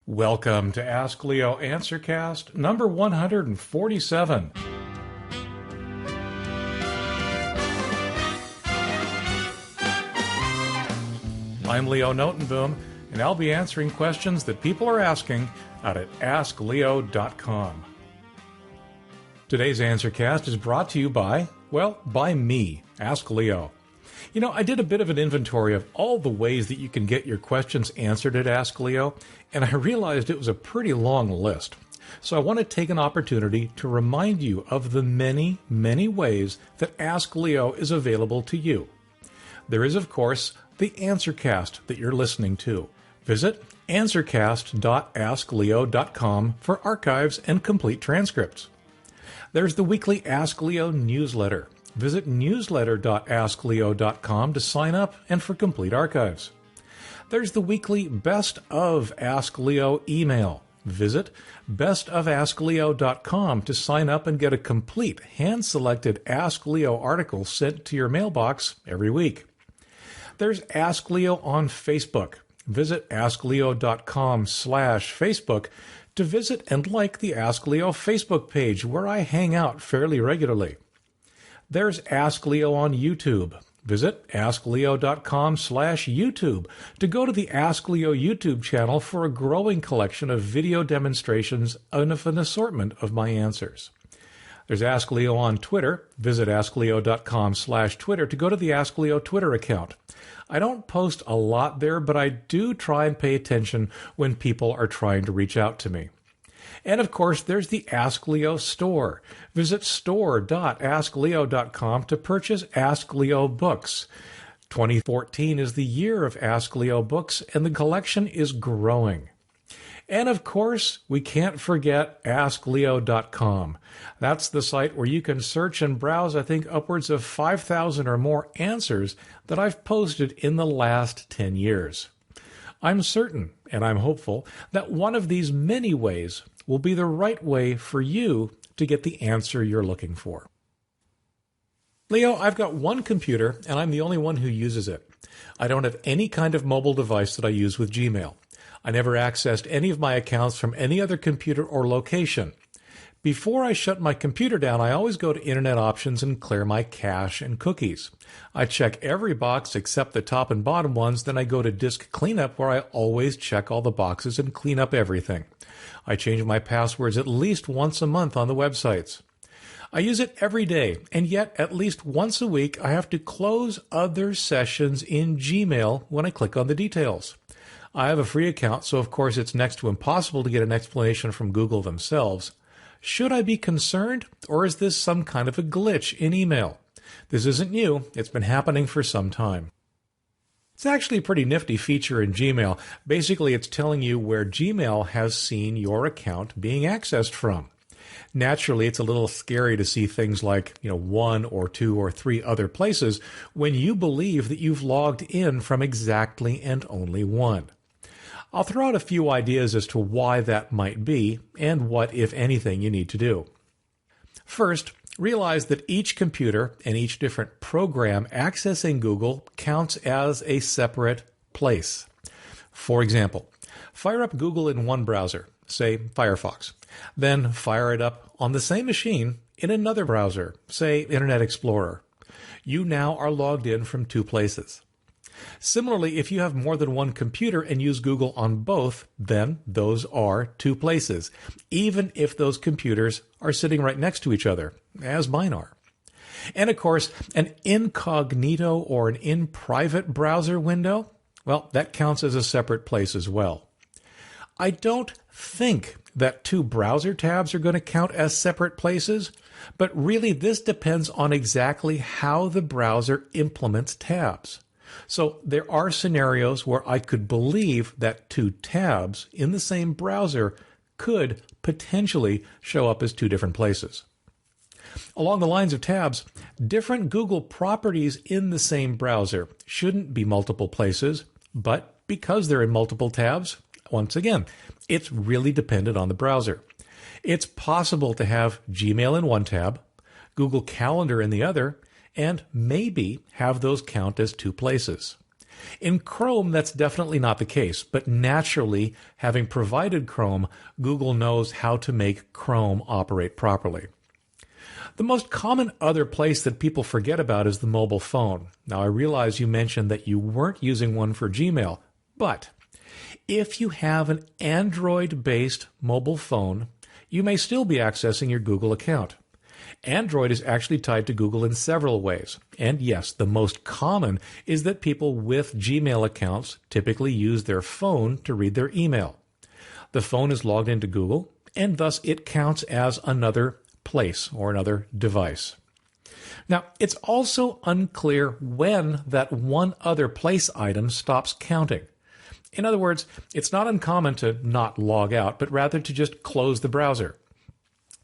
Welcome to Ask Leo Answercast number 147. I'm Leo Notenboom, and I'll be answering questions that people are asking out at AskLeo.com. Today's Answercast is brought to you by me, Ask Leo. You know, I did a bit of an inventory of all the ways that you can get your questions answered at Ask Leo, and I realized it was a pretty long list. So I want to take an opportunity to remind you of the many, many ways that Ask Leo is available to you. There is, of course, the Answercast that you're listening to. Visit answercast.askleo.com for archives and complete transcripts. There's the weekly Ask Leo newsletter. Visit newsletter.askleo.com to sign up and for complete archives. There's the weekly Best of Ask Leo email. Visit bestofaskleo.com to sign up and get a complete hand-selected Ask Leo article sent to your mailbox every week. There's Ask Leo on Facebook. Visit askleo.com/Facebook to visit and like the Ask Leo Facebook page where I hang out fairly regularly. There's Ask Leo on YouTube. Visit askleo.com/YouTube to go to the Ask Leo YouTube channel for a growing collection of video demonstrations of an assortment of my answers. There's Ask Leo on Twitter. Visit askleo.com/Twitter to go to the Ask Leo Twitter account. I don't post a lot there, but I do try and pay attention when people are trying to reach out to me. And of course, there's the Ask Leo store. Visit store.askleo.com to purchase Ask Leo books. 2014 is the year of Ask Leo books, and the collection is growing. And of course, we can't forget AskLeo.com. That's the site where you can search and browse, I think, upwards of 5,000 or more answers that I've posted in the last 10 years. I'm certain, and I'm hopeful, that one of these many ways will be the right way for you to get the answer you're looking for. Leo, I've got one computer, and I'm the only one who uses it. I don't have any kind of mobile device that I use with Gmail. I never accessed any of my accounts from any other computer or location. Before I shut my computer down, I always go to Internet Options and clear my cache and cookies. I check every box except the top and bottom ones, then I go to Disk Cleanup where I always check all the boxes and clean up everything. I change my passwords at least once a month on the websites. I use it every day, and yet at least once a week I have to close other sessions in Gmail when I click on the details. I have a free account, so of course it's next to impossible to get an explanation from Google themselves. Should I be concerned, or is this some kind of a glitch in email? This isn't new. It's been happening for some time. It's actually a pretty nifty feature in Gmail. Basically, it's telling you where Gmail has seen your account being accessed from. Naturally, it's a little scary to see things like, one or two or three other places when you believe that you've logged in from exactly and only one. I'll throw out a few ideas as to why that might be and what, if anything, you need to do. First, realize that each computer and each different program accessing Google counts as a separate place. For example, fire up Google in one browser, say Firefox. Then fire it up on the same machine in another browser, say Internet Explorer. You now are logged in from two places. Similarly, if you have more than one computer and use Google on both, then those are two places, even if those computers are sitting right next to each other, as mine are. And of course, an incognito or an in-private browser window, well, that counts as a separate place as well. I don't think that two browser tabs are going to count as separate places, but really this depends on exactly how the browser implements tabs. So there are scenarios where I could believe that two tabs in the same browser could potentially show up as two different places. Along the lines of tabs, different Google properties in the same browser shouldn't be multiple places, but because they're in multiple tabs, once again, it's really dependent on the browser. It's possible to have Gmail in one tab, Google Calendar in the other, and maybe have those count as two places. In Chrome, that's definitely not the case, but naturally, having provided Chrome, Google knows how to make Chrome operate properly. The most common other place that people forget about is the mobile phone. Now, I realize you mentioned that you weren't using one for Gmail, but if you have an Android-based mobile phone, you may still be accessing your Google account. Android is actually tied to Google in several ways. And yes, the most common is that people with Gmail accounts typically use their phone to read their email. The phone is logged into Google, and thus it counts as another place or another device. Now, it's also unclear when that one other place item stops counting. In other words, it's not uncommon to not log out, but rather to just close the browser.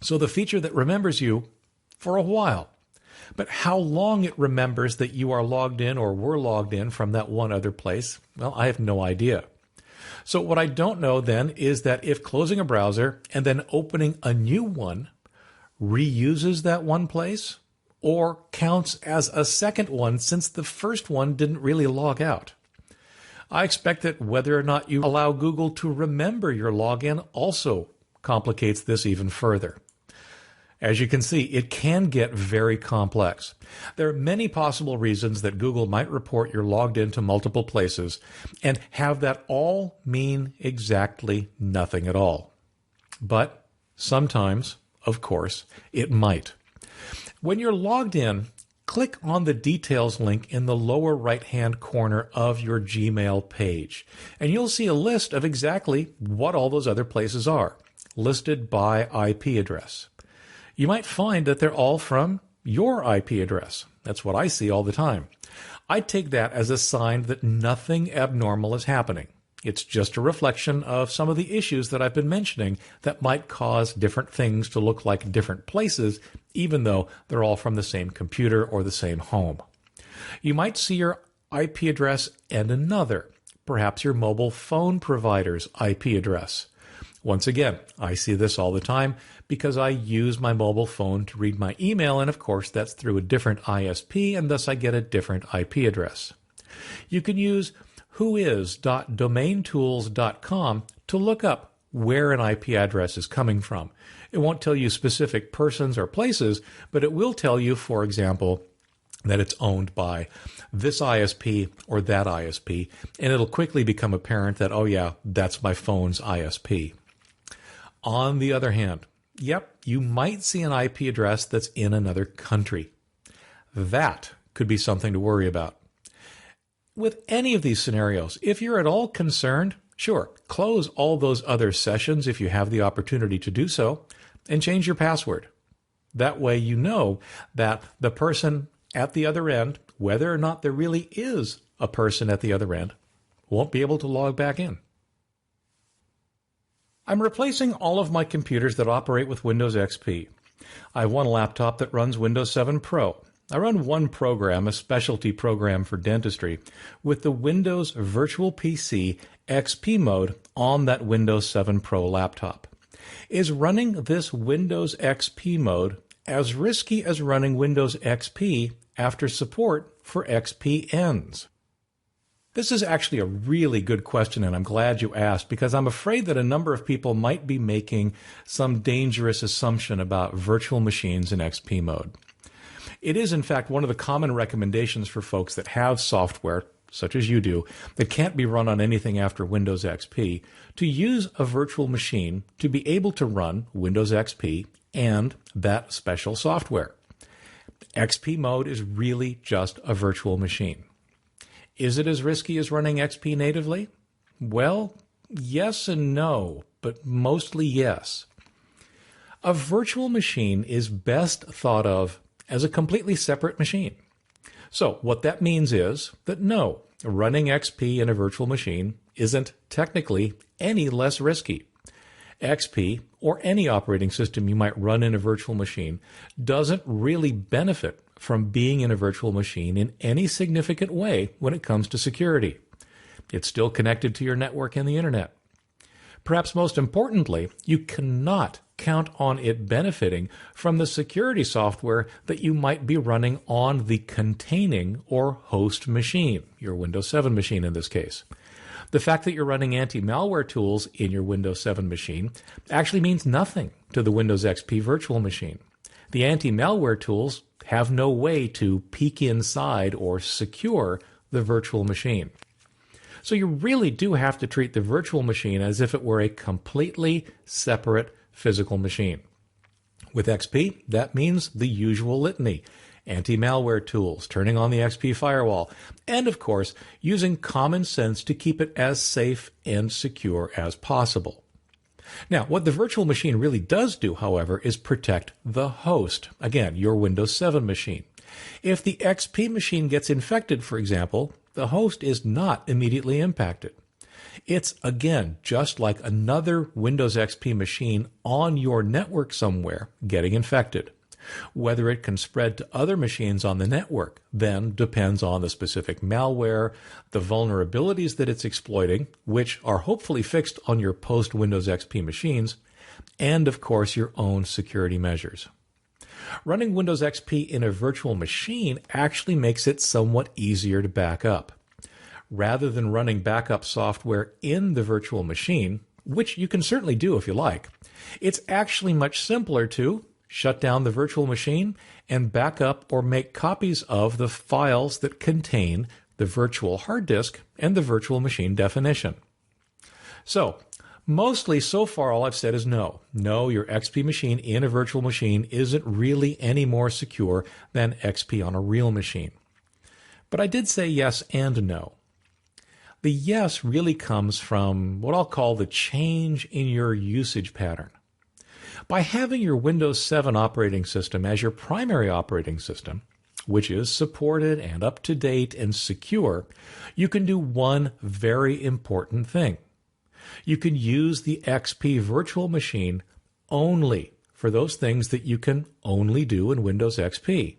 So the feature that remembers you for a while. But how long it remembers that you are logged in or were logged in from that one other place, well, I have no idea. So what I don't know then is that if closing a browser and then opening a new one reuses that one place or counts as a second one since the first one didn't really log out. I expect that whether or not you allow Google to remember your login also complicates this even further. As you can see, it can get very complex. There are many possible reasons that Google might report you're logged into multiple places and have that all mean exactly nothing at all. But sometimes, of course, it might. When you're logged in, click on the details link in the lower right-hand corner of your Gmail page, and you'll see a list of exactly what all those other places are, listed by IP address. You might find that they're all from your IP address. That's what I see all the time. I take that as a sign that nothing abnormal is happening. It's just a reflection of some of the issues that I've been mentioning that might cause different things to look like different places, even though they're all from the same computer or the same home. You might see your IP address and another, perhaps your mobile phone provider's IP address. Once again, I see this all the time because I use my mobile phone to read my email, and of course that's through a different ISP, and thus I get a different IP address. You can use whois.domaintools.com to look up where an IP address is coming from. It won't tell you specific persons or places, but it will tell you, for example, that it's owned by this ISP or that ISP, and it'll quickly become apparent that, oh yeah, that's my phone's ISP. On the other hand, yep, you might see an IP address that's in another country. That could be something to worry about. With any of these scenarios, if you're at all concerned, sure, close all those other sessions if you have the opportunity to do so, and change your password. That way you know that the person at the other end, whether or not there really is a person at the other end, won't be able to log back in. I'm replacing all of my computers that operate with Windows XP. I have one laptop that runs Windows 7 Pro. I run one program, a specialty program for dentistry, with the Windows Virtual PC XP mode on that Windows 7 Pro laptop. Is running this Windows XP mode as risky as running Windows XP after support for XP ends? This is actually a really good question, and I'm glad you asked, because I'm afraid that a number of people might be making some dangerous assumption about virtual machines in XP mode. It is, in fact, one of the common recommendations for folks that have software, such as you do, that can't be run on anything after Windows XP, to use a virtual machine to be able to run Windows XP and that special software. XP mode is really just a virtual machine. Is it as risky as running XP natively? Well, yes and no, but mostly yes. A virtual machine is best thought of as a completely separate machine. So what that means is that no, running XP in a virtual machine isn't technically any less risky. XP, or any operating system you might run in a virtual machine, doesn't really benefit from being in a virtual machine in any significant way when it comes to security. It's still connected to your network and the internet. perhaps most importantly, you cannot count on it benefiting from the security software that you might be running on the containing or host machine, your Windows 7 machine in this case. The fact that you're running anti-malware tools in your Windows 7 machine actually means nothing to the Windows XP virtual machine. The anti-malware tools have no way to peek inside or secure the virtual machine. So you really do have to treat the virtual machine as if it were a completely separate physical machine. With XP, that means the usual litany: anti-malware tools, turning on the XP firewall, and of course, using common sense to keep it as safe and secure as possible. Now, what the virtual machine really does do, however, is protect the host. Again, your Windows 7 machine. If the XP machine gets infected, for example, the host is not immediately impacted. It's, again, just like another Windows XP machine on your network somewhere getting infected. Whether it can spread to other machines on the network then depends on the specific malware, the vulnerabilities that it's exploiting, which are hopefully fixed on your post-Windows XP machines, and of course your own security measures. Running Windows XP in a virtual machine actually makes it somewhat easier to back up. Rather than running backup software in the virtual machine, which you can certainly do if you like, it's actually much simpler to shut down the virtual machine and back up or make copies of the files that contain the virtual hard disk and the virtual machine definition. So, mostly so far all I've said is no. No, your XP machine in a virtual machine isn't really any more secure than XP on a real machine. But I did say yes and no. The yes really comes from what I'll call the change in your usage pattern. By having your Windows 7 operating system as your primary operating system, which is supported and up to date and secure, you can do one very important thing. You can use the XP virtual machine only for those things that you can only do in Windows XP.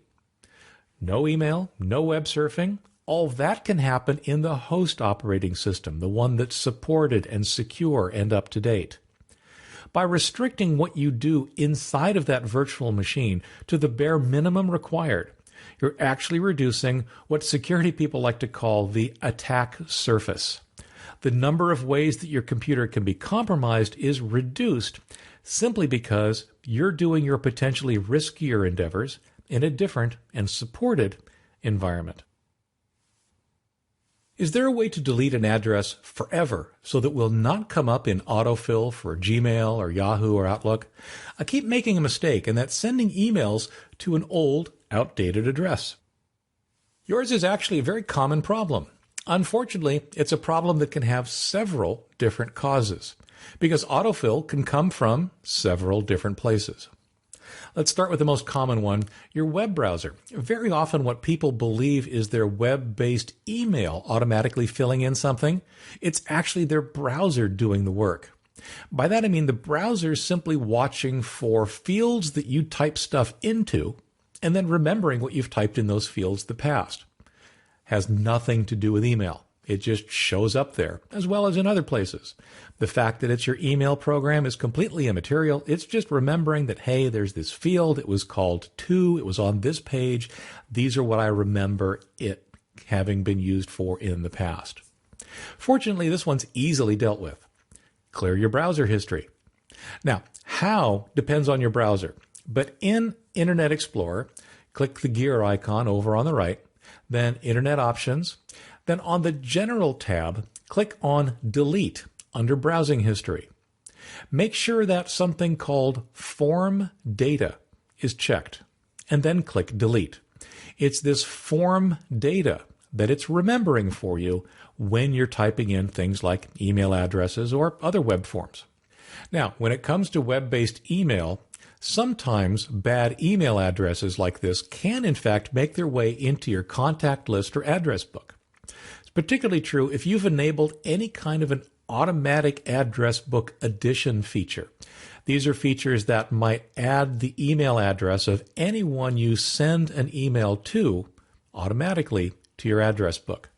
No email, no web surfing, all that can happen in the host operating system, the one that's supported and secure and up to date. By restricting what you do inside of that virtual machine to the bare minimum required, you're actually reducing what security people like to call the attack surface. The number of ways that your computer can be compromised is reduced simply because you're doing your potentially riskier endeavors in a different and supported environment. Is there a way to delete an address forever so that it will not come up in autofill for Gmail or Yahoo or Outlook? I keep making a mistake, and that's sending emails to an old, outdated address. Yours is actually a very common problem. Unfortunately, it's a problem that can have several different causes, because autofill can come from several different places. Let's start with the most common one, your web browser. Very often what people believe is their web-based email automatically filling in something. It's actually their browser doing the work. By that I mean the browser is simply watching for fields that you type stuff into and then remembering what you've typed in those fields in the past. Has nothing to do with email. It just shows up there, as well as in other places. The fact that it's your email program is completely immaterial. It's just remembering that, hey, there's this field. It was called to. It was on this page. These are what I remember it having been used for in the past. Fortunately, this one's easily dealt with. Clear your browser history. Now, how depends on your browser. But in Internet Explorer, click the gear icon over on the right, then Internet Options. Then on the General tab, click on Delete under Browsing History. Make sure that something called Form Data is checked, and then click Delete. It's this form data that it's remembering for you when you're typing in things like email addresses or other web forms. Now, when it comes to web-based email, sometimes bad email addresses like this can in fact make their way into your contact list or address book. Particularly true if you've enabled any kind of an automatic address book addition feature. These are features that might add the email address of anyone you send an email to automatically to your address book.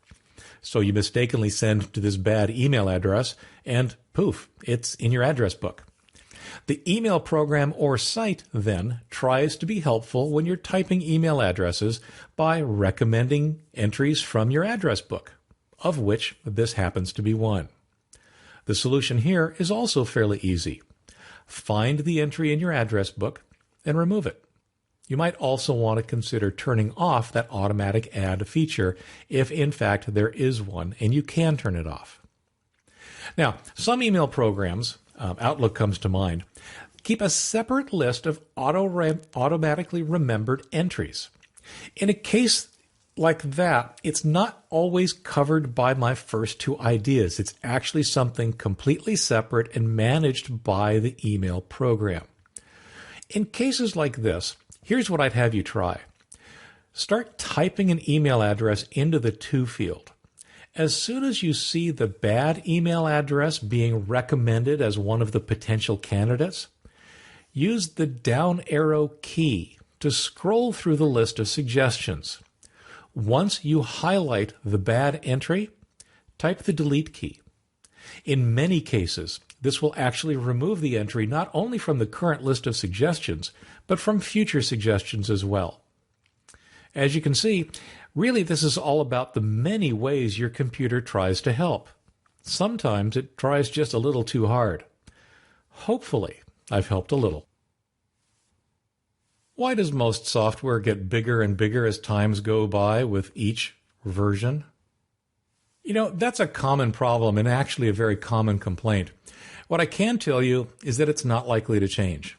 So you mistakenly send to this bad email address, and poof, it's in your address book. The email program or site then tries to be helpful when you're typing email addresses by recommending entries from your address book, of which this happens to be one. The solution here is also fairly easy. Find the entry in your address book and remove it. You might also want to consider turning off that automatic add feature if in fact there is one and you can turn it off. Now, some email programs, Outlook comes to mind, keep a separate list of automatically remembered entries. In a case like that, it's not always covered by my first two ideas. It's actually something completely separate and managed by the email program. In cases like this, here's what I'd have you try. Start typing an email address into the to field. As soon as you see the bad email address being recommended as one of the potential candidates, use the down arrow key to scroll through the list of suggestions. Once you highlight the bad entry, type the delete key. In many cases, this will actually remove the entry not only from the current list of suggestions, but from future suggestions as well. As you can see, really this is all about the many ways your computer tries to help. Sometimes it tries just a little too hard. Hopefully, I've helped a little. Why does most software get bigger and bigger as times go by with each version? You know, that's a common problem and actually a very common complaint. What I can tell you is that it's not likely to change.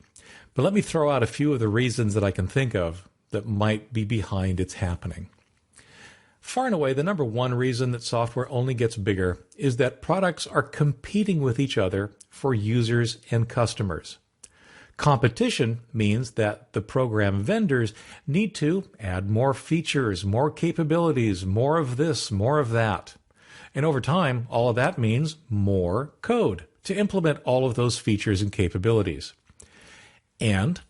But let me throw out a few of the reasons that I can think of that might be behind its happening. Far and away, the number one reason that software only gets bigger is that products are competing with each other for users and customers. Competition means that the program vendors need to add more features, more capabilities, more of this, more of that. And over time, all of that means more code to implement all of those features and capabilities. And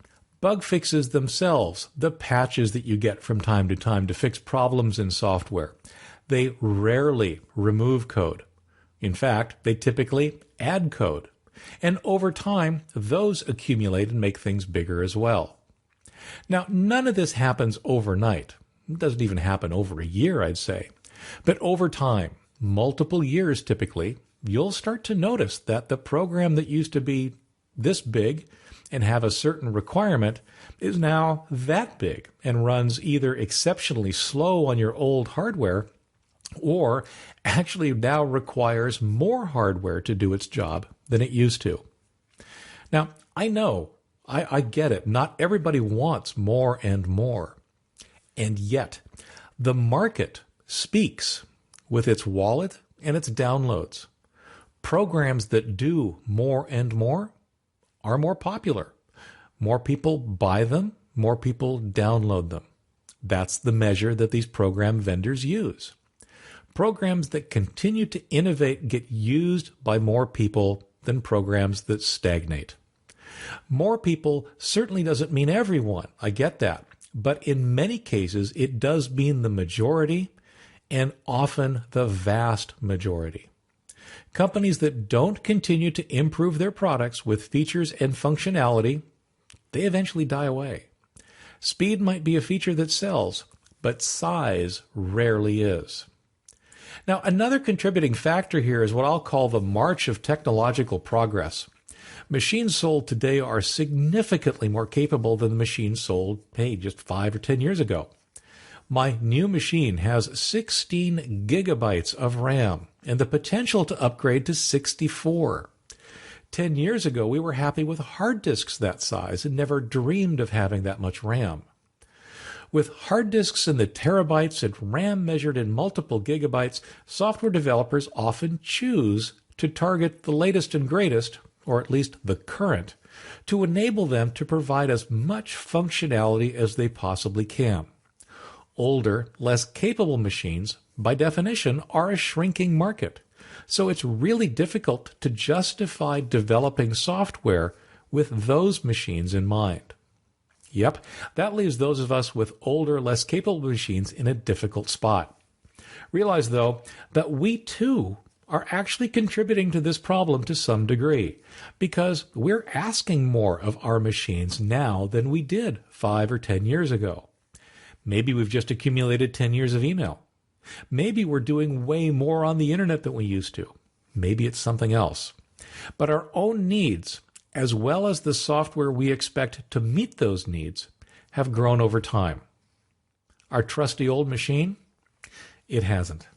bug fixes themselves, the patches that you get from time to fix problems in software, they rarely remove code. In fact, they typically add code. And over time, those accumulate and make things bigger as well. Now, none of this happens overnight. It doesn't even happen over a year, I'd say. But over time, multiple years typically, you'll start to notice that the program that used to be this big and have a certain requirement is now that big and runs either exceptionally slow on your old hardware or actually now requires more hardware to do its job than it used to. Now, I know, I get it. Not everybody wants more and more. And yet, the market speaks with its wallet and its downloads. Programs that do more and more are more popular. More people buy them, more people download them. That's the measure that these program vendors use. Programs that continue to innovate get used by more people than programs that stagnate. More people certainly doesn't mean everyone, I get that, but in many cases it does mean the majority and often the vast majority. Companies that don't continue to improve their products with features and functionality, they eventually die away. Speed might be a feature that sells, but size rarely is. Now, another contributing factor here is what I'll call the march of technological progress. Machines sold today are significantly more capable than the machines sold, just 5 or 10 years ago. My new machine has 16 gigabytes of RAM and the potential to upgrade to 64. 10 years ago, we were happy with hard disks that size and never dreamed of having that much RAM. With hard disks in the terabytes and RAM measured in multiple gigabytes, software developers often choose to target the latest and greatest, or at least the current, to enable them to provide as much functionality as they possibly can. Older, less capable machines, by definition, are a shrinking market. So it's really difficult to justify developing software with those machines in mind. Yep, that leaves those of us with older, less capable machines in a difficult spot. Realize, though, that we too are actually contributing to this problem to some degree, because we're asking more of our machines now than we did 5 or 10 years ago. Maybe we've just accumulated 10 years of email. Maybe we're doing way more on the internet than we used to. Maybe it's something else. But our own needs, as well as the software we expect to meet those needs, have grown over time. Our trusty old machine? It hasn't.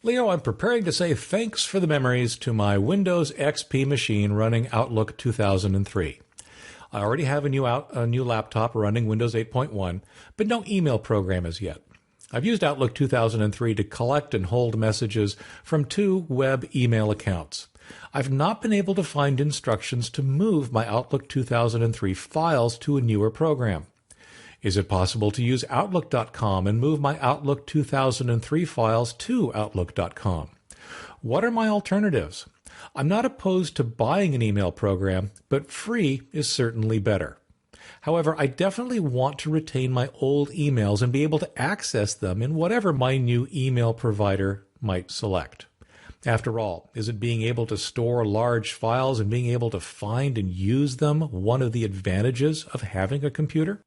Leo, I'm preparing to say thanks for the memories to my Windows XP machine running Outlook 2003. I already have a new laptop running Windows 8.1, but no email program as yet. I've used Outlook 2003 to collect and hold messages from 2 web email accounts. I've not been able to find instructions to move my Outlook 2003 files to a newer program. Is it possible to use Outlook.com and move my Outlook 2003 files to Outlook.com? What are my alternatives? I'm not opposed to buying an email program, but free is certainly better. However, I definitely want to retain my old emails and be able to access them in whatever my new email provider might select. After all, is it being able to store large files and being able to find and use them one of the advantages of having a computer?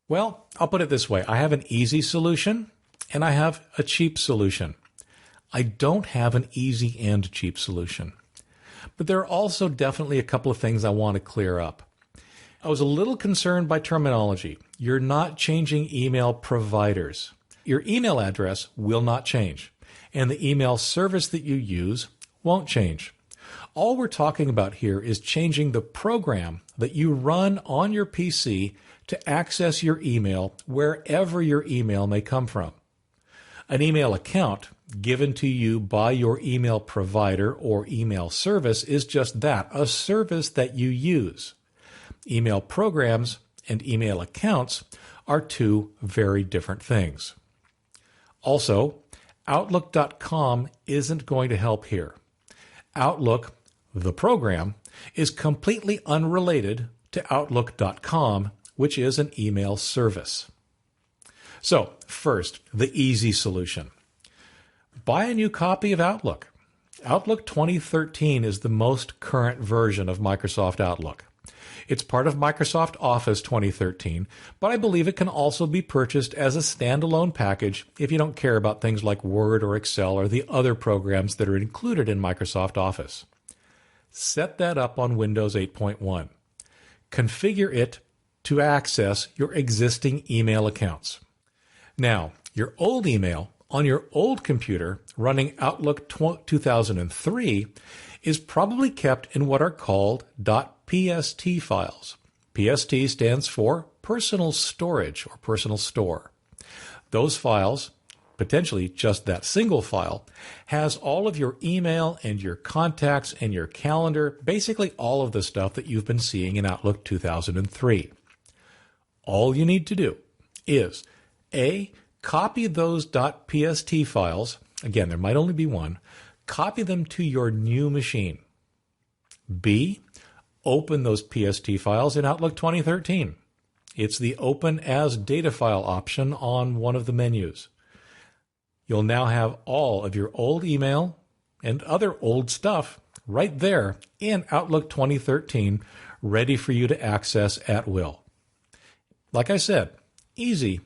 Well, I'll put it this way. I have an easy solution and I have a cheap solution. I don't have an easy and cheap solution. But there are also definitely a couple of things I want to clear up. I was a little concerned by terminology. You're not changing email providers. Your email address will not change, and the email service that you use won't change. All we're talking about here is changing the program that you run on your PC to access your email wherever your email may come from. An email account given to you by your email provider or email service is just that, a service that you use. Email programs and email accounts are 2 very different things. Also, Outlook.com isn't going to help here. Outlook, the program, is completely unrelated to Outlook.com, which is an email service. So, first, the easy solution. Buy a new copy of Outlook. Outlook 2013 is the most current version of Microsoft Outlook. It's part of Microsoft Office 2013, but I believe it can also be purchased as a standalone package if you don't care about things like Word or Excel or the other programs that are included in Microsoft Office. Set that up on Windows 8.1. Configure it to access your existing email accounts. Now, your old email on your old computer running Outlook 2003 is probably kept in what are called .pst files. PST stands for personal storage or personal store. Those files, potentially just that single file, has all of your email and your contacts and your calendar, basically all of the stuff that you've been seeing in Outlook 2003. All you need to do is A, copy those .pst files, again, there might only be one, copy them to your new machine. B, open those PST files in Outlook 2013. It's the Open as Data File option on one of the menus. You'll now have all of your old email and other old stuff right there in Outlook 2013, ready for you to access at will. Like I said, easy,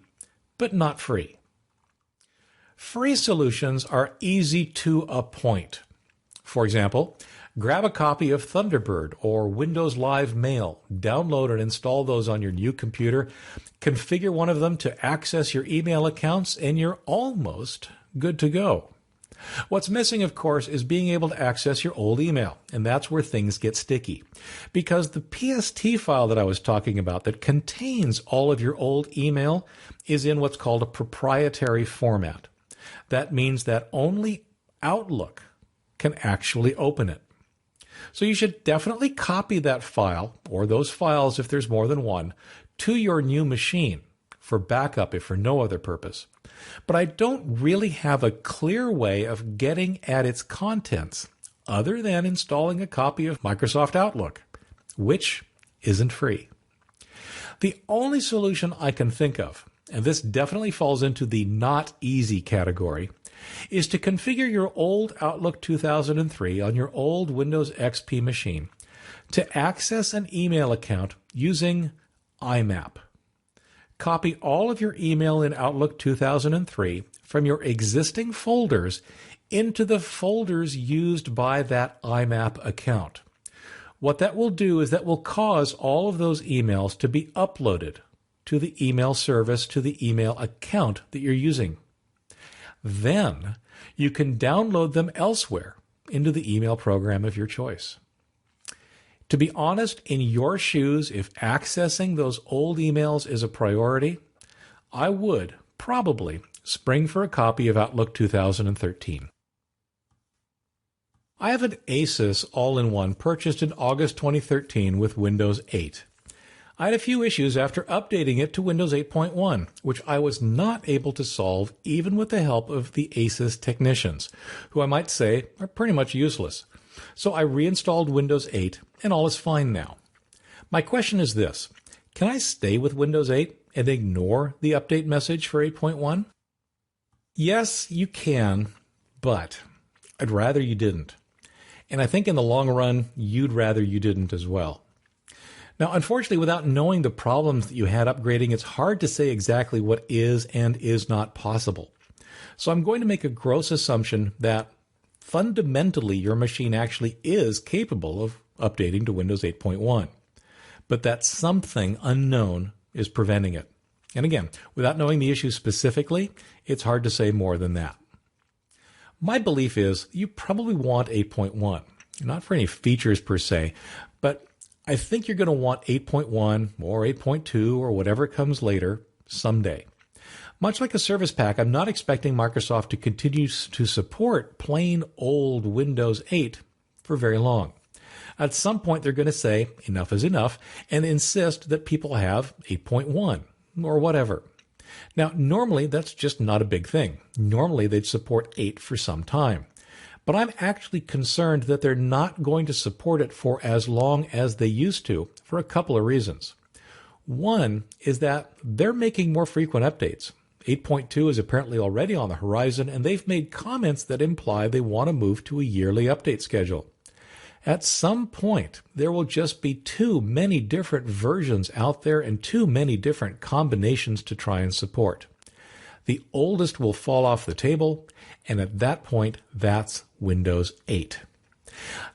but not free. Free solutions are easy to a point. For example, grab a copy of Thunderbird or Windows Live Mail, download and install those on your new computer, configure one of them to access your email accounts, and you're almost good to go. What's missing, of course, is being able to access your old email, and that's where things get sticky. Because the PST file that I was talking about that contains all of your old email is in what's called a proprietary format. That means that only Outlook can actually open it. So you should definitely copy that file, or those files if there's more than one, to your new machine for backup if for no other purpose. But I don't really have a clear way of getting at its contents other than installing a copy of Microsoft Outlook, which isn't free. The only solution I can think of and this definitely falls into the not easy category, is to configure your old Outlook 2003 on your old Windows XP machine to access an email account using IMAP. Copy all of your email in Outlook 2003 from your existing folders into the folders used by that IMAP account. What that will do is that will cause all of those emails to be uploaded to the email service, to the email account that you're using. Then you can download them elsewhere into the email program of your choice. To be honest, in your shoes, if accessing those old emails is a priority, I would probably spring for a copy of Outlook 2013. I have an Asus all-in-one purchased in August 2013 with Windows 8. I had a few issues after updating it to Windows 8.1, which I was not able to solve even with the help of the Asus technicians, who I might say are pretty much useless. So I reinstalled Windows 8, and all is fine now. My question is this: can I stay with Windows 8 and ignore the update message for 8.1? Yes, you can, but I'd rather you didn't. And I think in the long run, you'd rather you didn't as well. Now, unfortunately, without knowing the problems that you had upgrading, it's hard to say exactly what is and is not possible. So I'm going to make a gross assumption that fundamentally your machine actually is capable of updating to Windows 8.1, but that something unknown is preventing it. And again, without knowing the issue specifically, it's hard to say more than that. My belief is you probably want 8.1, not for any features per se, but I think you're going to want 8.1 or 8.2 or whatever comes later someday. Much like a service pack, I'm not expecting Microsoft to continue to support plain old Windows 8 for very long. At some point, they're going to say enough is enough and insist that people have 8.1 or whatever. Now, normally, that's just not a big thing. Normally, they'd support 8 for some time. But I'm actually concerned that they're not going to support it for as long as they used to for a couple of reasons. One is that they're making more frequent updates. 8.2 is apparently already on the horizon, and they've made comments that imply they want to move to a yearly update schedule. At some point, there will just be too many different versions out there and too many different combinations to try and support. The oldest will fall off the table, and at that point, that's Windows 8.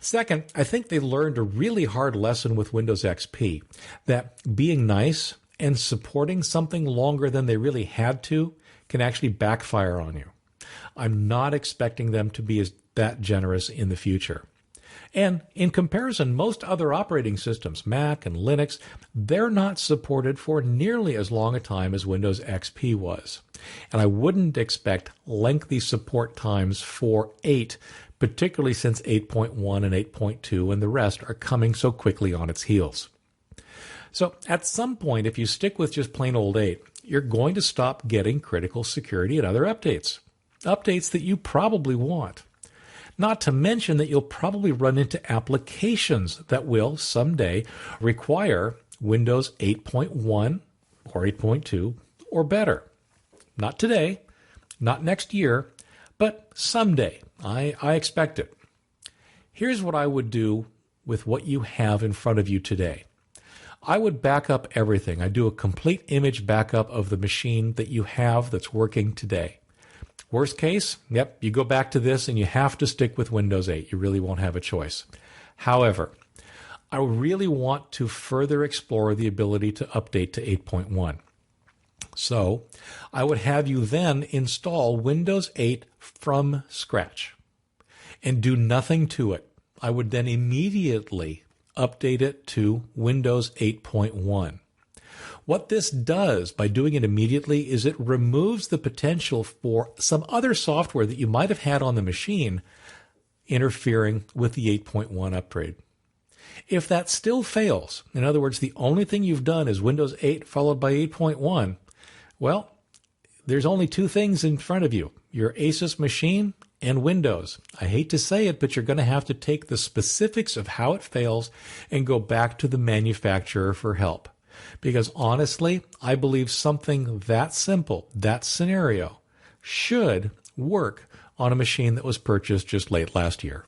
Second, I think they learned a really hard lesson with Windows XP, that being nice and supporting something longer than they really had to can actually backfire on you. I'm not expecting them to be that generous in the future. And in comparison, most other operating systems, Mac and Linux, they're not supported for nearly as long a time as Windows XP was. And I wouldn't expect lengthy support times for 8, particularly since 8.1 and 8.2 and the rest are coming so quickly on its heels. So at some point, if you stick with just plain old 8, you're going to stop getting critical security and other updates. Updates that you probably want. Not to mention that you'll probably run into applications that will someday require Windows 8.1 or 8.2 or better. Not today, not next year, but someday. I expect it. Here's what I would do with what you have in front of you today. I would back up everything. I'd do a complete image backup of the machine that you have that's working today. Worst case, you go back to this and you have to stick with Windows 8. You really won't have a choice. However, I really want to further explore the ability to update to 8.1. So I would have you then install Windows 8 from scratch and do nothing to it. I would then immediately update it to Windows 8.1. What this does by doing it immediately is it removes the potential for some other software that you might have had on the machine interfering with the 8.1 upgrade. If that still fails, in other words, the only thing you've done is Windows 8 followed by 8.1, well, there's only two things in front of you, your Asus machine and Windows. I hate to say it, but you're going to have to take the specifics of how it fails and go back to the manufacturer for help. Because honestly, I believe something that simple, that scenario, should work on a machine that was purchased just late last year.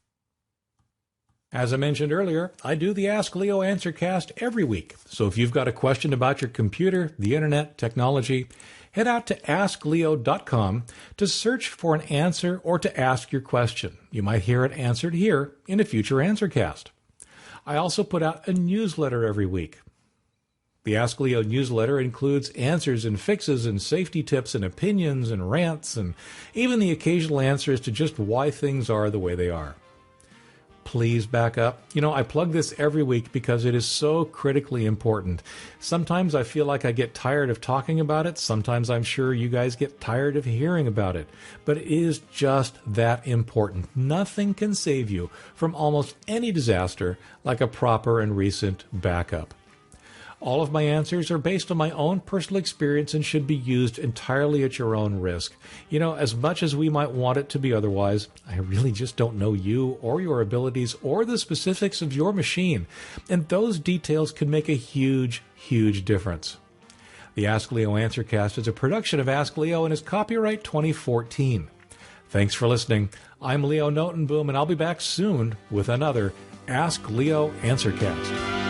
As I mentioned earlier, I do the Ask Leo Answercast every week. So if you've got a question about your computer, the internet, technology, head out to AskLeo.com to search for an answer or to ask your question. You might hear it answered here in a future Answercast. I also put out a newsletter every week. The Ask Leo newsletter includes answers and fixes and safety tips and opinions and rants and even the occasional answers to just why things are the way they are. Please back up. I plug this every week because it is so critically important. Sometimes I feel like I get tired of talking about it. Sometimes I'm sure you guys get tired of hearing about it. But it is just that important. Nothing can save you from almost any disaster like a proper and recent backup. All of my answers are based on my own personal experience and should be used entirely at your own risk. As much as we might want it to be otherwise, I really just don't know you or your abilities or the specifics of your machine, and those details can make a huge, huge difference. The Ask Leo Answercast is a production of Ask Leo and is copyright 2014. Thanks for listening. I'm Leo Notenboom, and I'll be back soon with another Ask Leo Answercast.